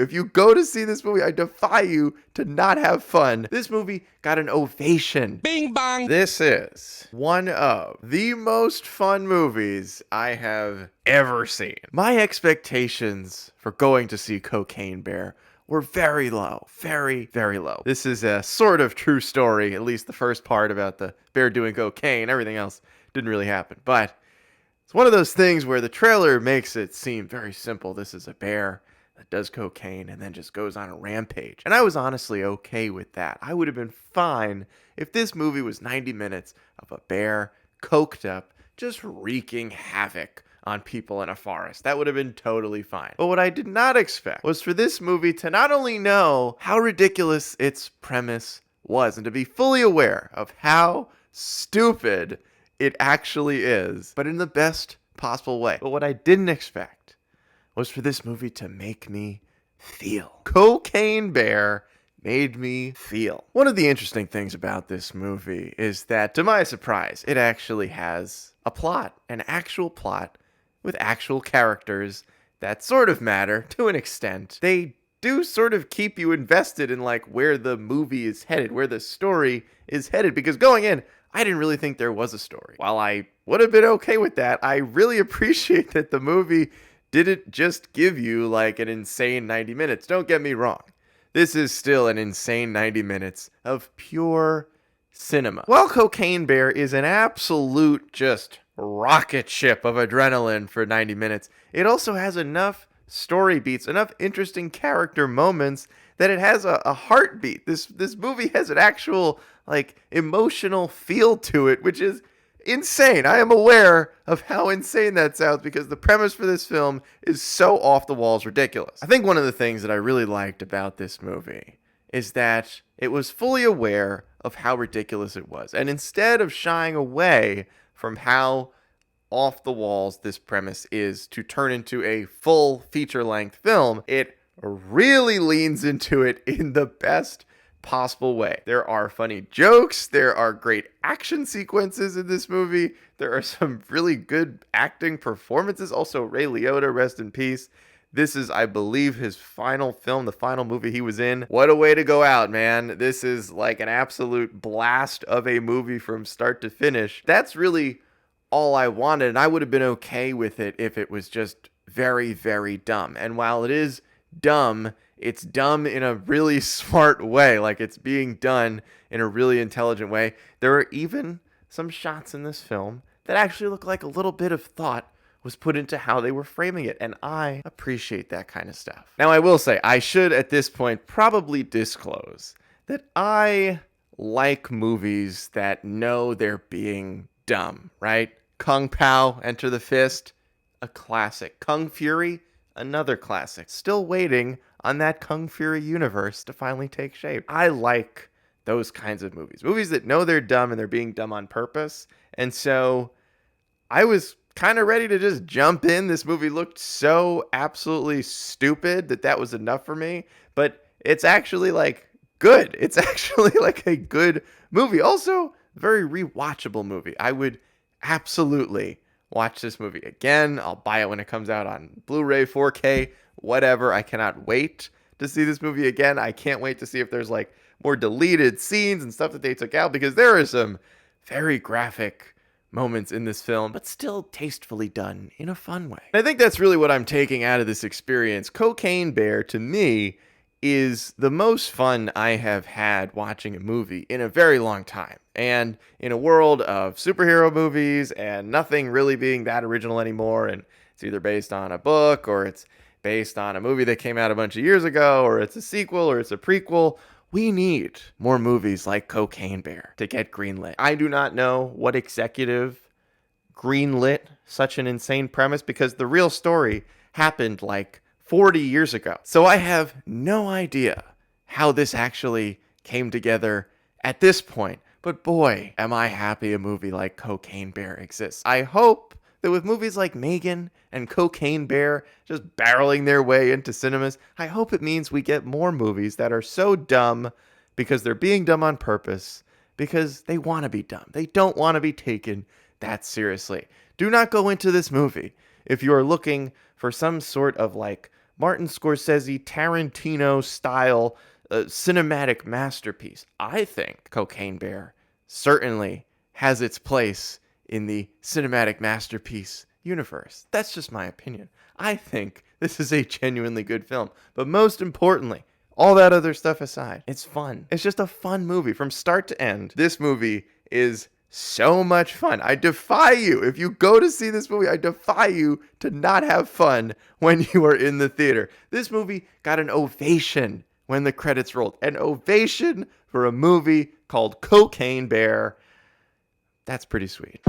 If you go to see this movie, I defy you to not have fun. This movie got an ovation. Bing bong. This is one of the most fun movies I have ever seen. My expectations for going to see Cocaine Bear were very low. Very, very low. This is a sort of true story, at least the first part about the bear doing cocaine. Everything else didn't really happen. But it's one of those things where the trailer makes it seem very simple. This is a bear that does cocaine and then just goes on a rampage. And I was honestly okay with that. I would have been fine if this movie was 90 minutes of a bear coked up, just wreaking havoc on people in a forest. That would have been totally fine. But what I did not expect was for this movie to not only know how ridiculous its premise was and to be fully aware of how stupid it actually is, but in the best possible way. But what I didn't expect was for this movie to make me feel. Cocaine Bear made me feel. One of the interesting things about this movie is that, to my surprise, it actually has a plot, an actual plot with actual characters that sort of matter to an extent. They do sort of keep you invested in like where the movie is headed, where the story is headed, because going in, I didn't really think there was a story. While I would have been okay with that, I really appreciate that the movie didn't just give you like an insane 90 minutes. Don't get me wrong. This is still an insane 90 minutes of pure cinema. While Cocaine Bear is an absolute just rocket ship of adrenaline for 90 minutes, it also has enough story beats, enough interesting character moments that it has a heartbeat. This movie has an actual like emotional feel to it, which is insane. I am aware of how insane that sounds because the premise for this film is so off the walls ridiculous. I think one of the things that I really liked about this movie is that it was fully aware of how ridiculous it was. And instead of shying away from how off the walls this premise is to turn into a full feature-length film, it really leans into it in the best possible way. There are funny jokes, there are great action sequences in this movie, there are some really good acting performances. Also, Ray Liotta, rest in peace. This is, I believe, his final film, the final movie he was in. What a way to go out, man. This is like an absolute blast of a movie from start to finish. That's really all I wanted, and I would have been okay with it if it was just very, very dumb. And while it is dumb, it's dumb in a really smart way. Like, it's being done in a really intelligent way. There are even some shots in this film that actually look like a little bit of thought was put into how they were framing it, and I appreciate that kind of stuff. Now, I will say, I should at this point probably disclose that I like movies that know they're being dumb, right? Kung Pao, Enter the Fist, a classic. Kung Fury, another classic. Still waiting on that Kung Fury universe to finally take shape. I like those kinds of movies. Movies that know they're dumb and they're being dumb on purpose. And so I was kind of ready to just jump in. This movie looked so absolutely stupid that was enough for me. But it's actually like good. It's actually like a good movie. Also, very rewatchable movie. I would absolutely watch this movie again. I'll buy it when it comes out on Blu-ray, 4K, whatever. I cannot wait to see this movie again. I can't wait to see if there's like more deleted scenes and stuff that they took out, because there are some very graphic moments in this film, but still tastefully done in a fun way. And I think that's really what I'm taking out of this experience. Cocaine Bear, to me, is the most fun I have had watching a movie in a very long time. And in a world of superhero movies and nothing really being that original anymore, and it's either based on a book or it's based on a movie that came out a bunch of years ago, or it's a sequel or it's a prequel, we need more movies like Cocaine Bear to get greenlit. I do not know what executive greenlit such an insane premise, because the real story happened like 40 years ago. So I have no idea how this actually came together at this point. But boy, am I happy a movie like Cocaine Bear exists. I hope that with movies like Megan and Cocaine Bear just barreling their way into cinemas, I hope it means we get more movies that are so dumb because they're being dumb on purpose, because they want to be dumb. They don't want to be taken that seriously. Do not go into this movie if you are looking for some sort of like Martin Scorsese, Tarantino style cinematic masterpiece. I think Cocaine Bear certainly has its place in the cinematic masterpiece universe. That's just my opinion. I think this is a genuinely good film. But most importantly, all that other stuff aside, it's fun. It's just a fun movie from start to end. This movie is so much fun. I defy you, if you go to see this movie, I defy you to not have fun when you are in the theater. This movie got an ovation when the credits rolled. An ovation for a movie called Cocaine Bear. That's pretty sweet.